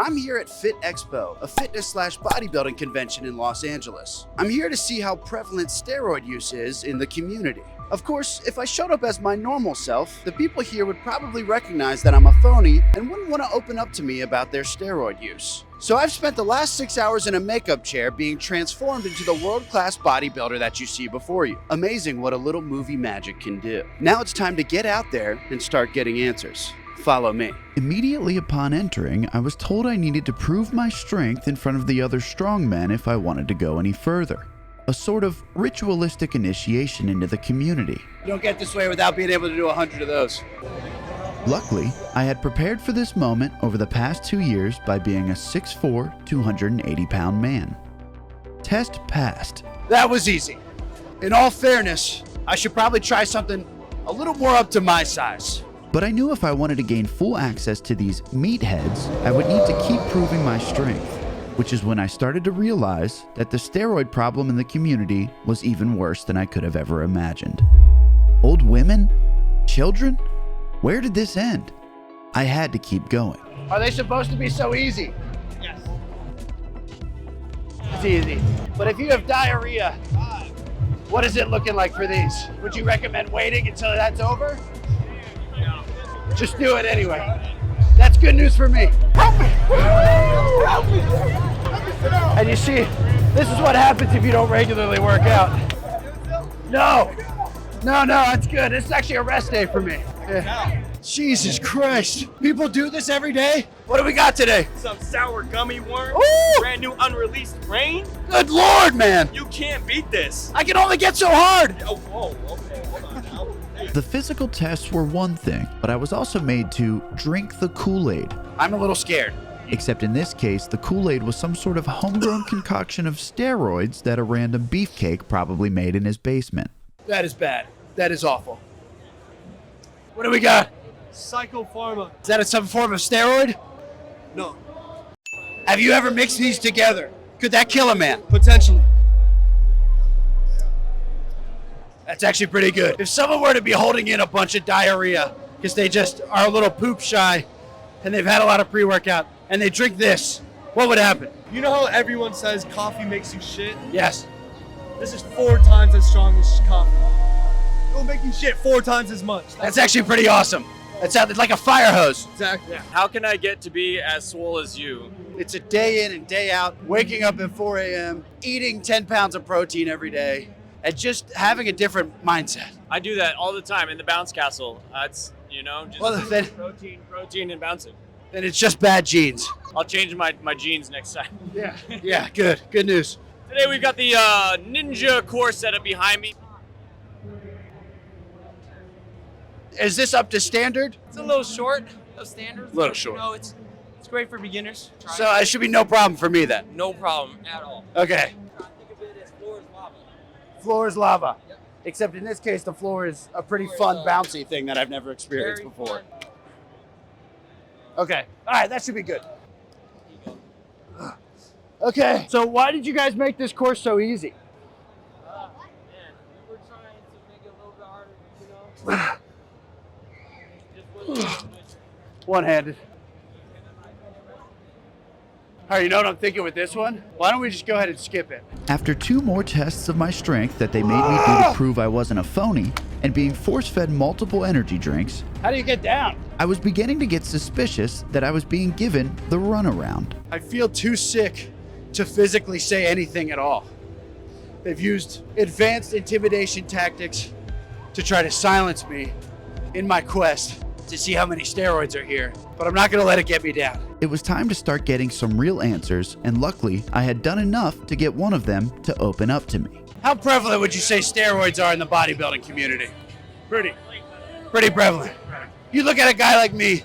I'm here at Fit Expo, a fitness/bodybuilding convention in Los Angeles. I'm here to see how prevalent steroid use is in the community. Of course, if I showed up as my normal self, the people here would probably recognize that I'm a phony and wouldn't want to open up to me about their steroid use. So I've spent the last 6 hours in a makeup chair being transformed into the world-class bodybuilder that you see before you. Amazing what a little movie magic can do. Now it's time to get out there and start getting answers. Follow me. Immediately upon entering, I was told I needed to prove my strength in front of the other strongmen if I wanted to go any further. A sort of ritualistic initiation into the community. You don't get this way without being able to do 100 of those. Luckily, I had prepared for this moment over the past 2 years by being a 6'4", 280-pound man. Test passed. That was easy. In all fairness, I should probably try something a little more up to my size. But I knew if I wanted to gain full access to these meatheads, I would need to keep proving my strength, which is when I started to realize that the steroid problem in the community was even worse than I could have ever imagined. Old women? Children? Where did this end? I had to keep going. Are they supposed to be so easy? Yes. It's easy. But if you have diarrhea, what is it looking like for these? Would you recommend waiting until that's over? No. Just do it anyway. That's good news for me. Help me! Help me! And you see, this is what happens if you don't regularly work out. No, that's good. This is actually a rest day for me. Yeah. Jesus Christ. People do this every day? What do we got today? Some sour gummy worm. Ooh! Brand new unreleased rain. Good Lord, man. You can't beat this. I can only get so hard. Oh, whoa, okay, hold on now. The physical tests were one thing, but I was also made to drink the Kool-Aid. I'm a little scared. Except in this case, the Kool-Aid was some sort of homegrown concoction of steroids that a random beefcake probably made in his basement. That is bad. That is awful. What do we got? Psychopharma. Is that some form of steroid? No. Have you ever mixed these together? Could that kill a man? Potentially. That's actually pretty good. If someone were to be holding in a bunch of diarrhea because they just are a little poop shy and they've had a lot of pre-workout and they drink this, what would happen? You know how everyone says coffee makes you shit? Yes. This is 4 times as strong as coffee. It'll make you shit 4 times as much. That's actually pretty awesome. That sounded like a fire hose. Exactly. How can I get to be as swole as you? It's a day in and day out, waking up at 4 a.m., eating 10 pounds of protein every day, and just having a different mindset. I do that all the time in the bounce castle. Just Well, then- protein, and bouncing. Then it's just bad genes. I'll change my jeans next time. Yeah, good news. Today we've got the Ninja core setup behind me. Is this up to standard? It's a little short of standards. Little but, short. You know, it's great for beginners. Try So it should be no problem for me then. no problem at all. Okay. Think of it as floor is lava. Floor is lava. Yep. Except in this case, the floor is a pretty fun, bouncy thing that I've never experienced Very before. fun. Okay. All right, that should be good. Okay. So why did you guys make this course so easy? Man, we were trying to make it a little bit harder, you know. Just wasn't One-handed. All right, you know what I'm thinking with this one? Why don't we just go ahead and skip it? After 2 more tests of my strength that they made me do to prove I wasn't a phony, and being force-fed multiple energy drinks, How do you get down? I was beginning to get suspicious that I was being given the runaround. I feel too sick to physically say anything at all. They've used advanced intimidation tactics to try to silence me in my quest to see how many steroids are here, but I'm not gonna let it get me down. It was time to start getting some real answers, and luckily, I had done enough to get one of them to open up to me. How prevalent would you say steroids are in the bodybuilding community? Pretty. Pretty prevalent. You look at a guy like me,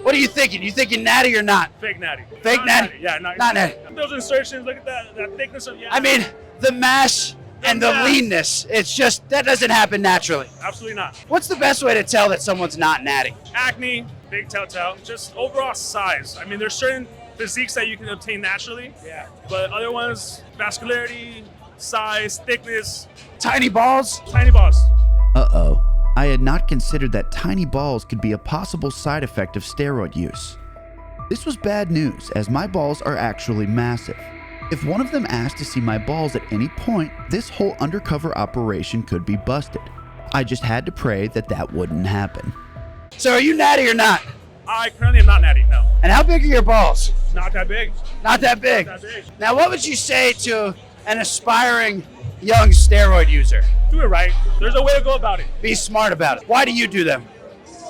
what are you thinking? You thinking natty or not? Fake natty. Fake Not natty? Yeah, Not natty. Those insertions, look at that thickness of, yeah. I mean, the mass and the mass. leanness, it's just, that doesn't happen naturally. Absolutely not. What's the best way to tell that someone's not natty? Acne, big telltale, just overall size. I mean, there's certain physiques that you can obtain naturally. Yeah. But other ones, vascularity, size, thickness, Tiny balls? tiny balls. Uh-oh. I had not considered that tiny balls could be a possible side effect of steroid use. This was bad news, as my balls are actually massive. If one of them asked to see my balls at any point, this whole undercover operation could be busted. I just had to pray that that wouldn't happen. So are you natty or not? I currently am not natty, no. And how big are your balls? Not that big. Not that big. Not that big. Now, what would you say to an aspiring young steroid user? Do it right. There's a way to go about it. Be smart about it. Why do you do them?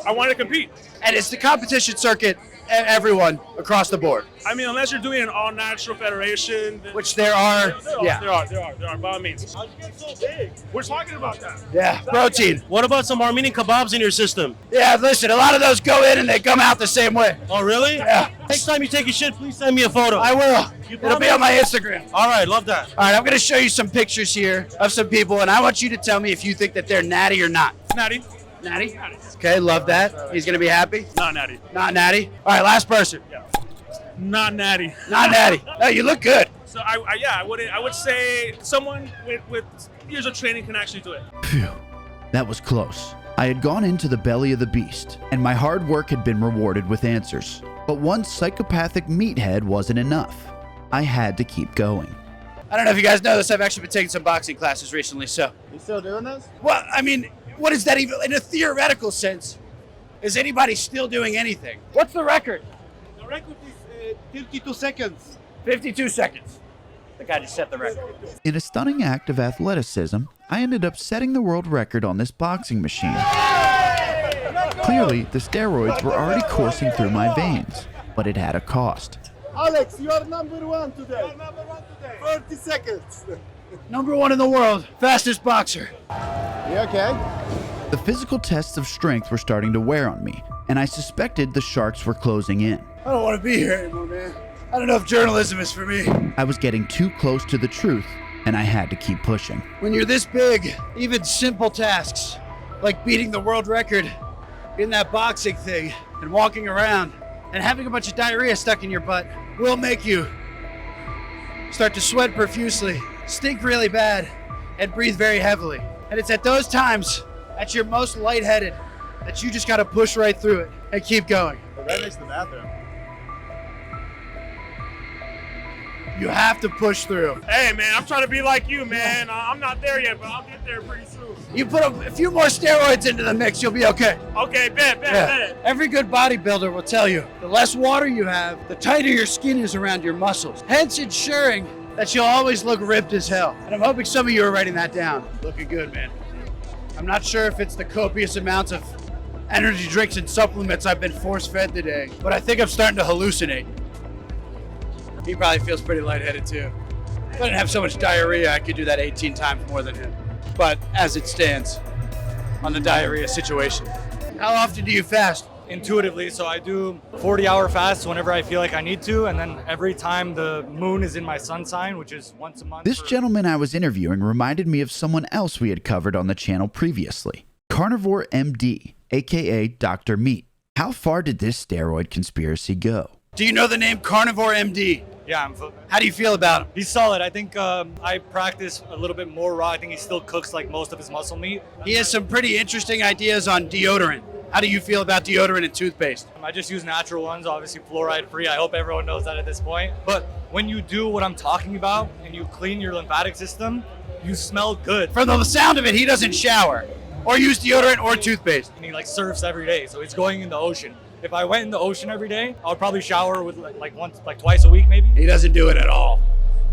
I want to compete. And it's the competition circuit, everyone across the board. I mean, unless you're doing an all-natural federation. Then Which there are, there are, by all means. How'd you get so big? We're talking about that. Yeah, protein. What about some Armenian kebabs in your system? Yeah, listen, a lot of those go in and they come out the same way. Oh, really? Yeah. Next time you take a shit, please send me a photo. I will. You It'll be promise? on my Instagram. All right, love that. All right, I'm going to show you some pictures here of some people, and I want you to tell me if you think that they're natty or not. Natty. Natty? Okay, love that. He's going to be happy. Not natty. Not natty. All right, last person. Yeah. Not natty. Not natty. No, you look good. So I would say someone with years of training can actually do it. Phew, that was close. I had gone into the belly of the beast, and my hard work had been rewarded with answers. But one psychopathic meathead wasn't enough. I had to keep going. I don't know if you guys know this. I've actually been taking some boxing classes recently, so. You still doing this? Well, I mean, what is that even, in a theoretical sense? Is anybody still doing anything? What's the record? The record is 52 seconds. 52 seconds. The guy just set the record. In a stunning act of athleticism, I ended up setting the world record on this boxing machine. Clearly, the steroids were already coursing through my veins, but it had a cost. Alex, you are number one today. You are number one today. 30 seconds. Number one in the world, fastest boxer. You okay? The physical tests of strength were starting to wear on me, and I suspected the sharks were closing in. I don't want to be here anymore, man. I don't know if journalism is for me. I was getting too close to the truth, and I had to keep pushing. When you're this big, even simple tasks, like beating the world record in that boxing thing and walking around and having a bunch of diarrhea stuck in your butt, will make you start to sweat profusely, stink really bad, and breathe very heavily. And it's at those times, at your most lightheaded, that you just gotta push right through it and keep going. But right next to the bathroom. You have to push through. Hey man, I'm trying to be like you, man. I'm not there yet, but I'll get there pretty soon. You put a few more steroids into the mix, you'll be okay. Okay, bet. Every good bodybuilder will tell you, the less water you have, the tighter your skin is around your muscles, hence ensuring that you'll always look ripped as hell. And I'm hoping some of you are writing that down. Looking good, man. I'm not sure if it's the copious amounts of energy drinks and supplements I've been force-fed today, but I think I'm starting to hallucinate. He probably feels pretty lightheaded too. If I didn't have so much diarrhea, I could do that 18 times more than him. But as it stands, on the diarrhea situation. How often do you fast? Intuitively, so I do 40-hour fasts whenever I feel like I need to, and then every time the moon is in my sun sign, which is once a month. This gentleman I was interviewing reminded me of someone else we had covered on the channel previously. Carnivore MD, aka Dr. Meat. How far did this steroid conspiracy go? Do you know the name Carnivore MD? Yeah, How do you feel about him? he's solid. I think I practice a little bit more raw. I think he still cooks like most of his muscle meat. He has some pretty interesting ideas on deodorant. How do you feel about deodorant and toothpaste? I just use natural ones, obviously fluoride free. I hope everyone knows that at this point. But when you do what I'm talking about and you clean your lymphatic system, you smell good. From the sound of it, he doesn't shower or use deodorant or toothpaste. And he like surfs every day, so he's going in the ocean. If I went in the ocean every day, I would probably shower with like twice a week maybe. He doesn't do it at all.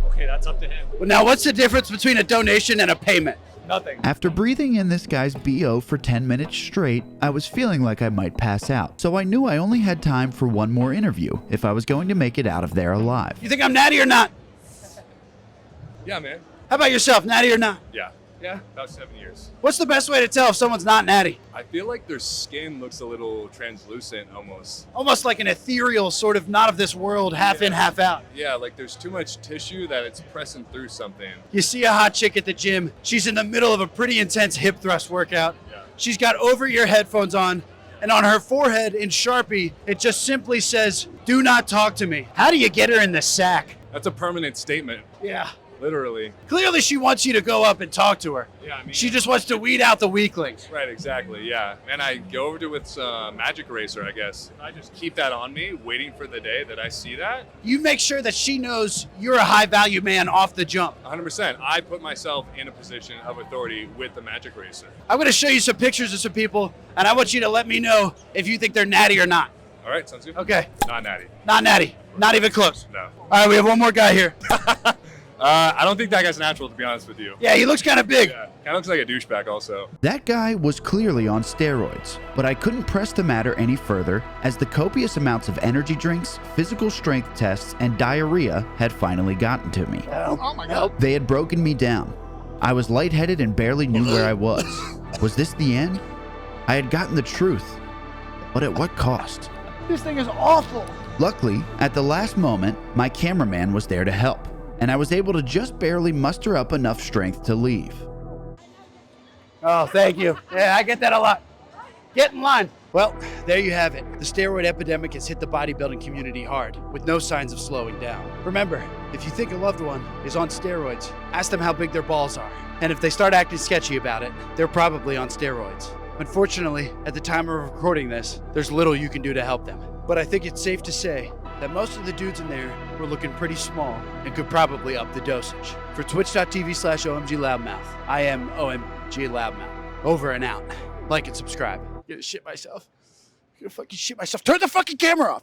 Okay, that's up to him. Well, now, what's the difference between a donation and a payment? Nothing. After breathing in this guy's BO for 10 minutes straight, I was feeling like I might pass out. So I knew I only had time for one more interview if I was going to make it out of there alive. You think I'm natty or not? Yeah, man. How about yourself, natty or not? Yeah. Yeah, about 7 years. What's the best way to tell if someone's not natty? I feel like their skin looks a little translucent almost. Almost like an ethereal, sort of not of this world, half in, half out. Yeah, like there's too much tissue that it's pressing through something. You see a hot chick at the gym. She's in the middle of a pretty intense hip thrust workout. Yeah. She's got over-ear headphones on, and on her forehead in Sharpie, it just simply says, "Do not talk to me." How do you get her in the sack? That's a permanent statement. Yeah. Literally. Clearly she wants you to go up and talk to her. Yeah, I mean, She just wants to weed out the weaklings. right, exactly, yeah. And I go over to it with some magic eraser, I guess. I just keep that on me, waiting for the day that I see that. You make sure that she knows you're a high value man off the jump. 100%. I put myself in a position of authority with the magic eraser. I'm gonna show you some pictures of some people, and I want you to let me know if you think they're natty or not. All right, sounds good. Okay. Not natty. Not natty. Not even close. No. All right, we have one more guy here. I don't think that guy's natural, to be honest with you. Yeah, he looks kind of big. Yeah, kind of looks like a douchebag also. That guy was clearly on steroids, but I couldn't press the matter any further as the copious amounts of energy drinks, physical strength tests, and diarrhea had finally gotten to me. Oh my God. They had broken me down. I was lightheaded and barely knew where I was. Was this the end? I had gotten the truth, but at what cost? This thing is awful. Luckily, at the last moment, my cameraman was there to help, and I was able to just barely muster up enough strength to leave. Oh, thank you. Yeah, I get that a lot. Get in line. Well, there you have it. The steroid epidemic has hit the bodybuilding community hard, with no signs of slowing down. Remember, if you think a loved one is on steroids, ask them how big their balls are. And if they start acting sketchy about it, they're probably on steroids. Unfortunately, at the time of recording this, there's little you can do to help them. But I think it's safe to say that most of the dudes in there were looking pretty small and could probably up the dosage. For twitch.tv/omgloudmouth, I am omgloudmouth. Over and out. Like and subscribe. I'm gonna shit myself. I'm gonna fucking shit myself. Turn the fucking camera off.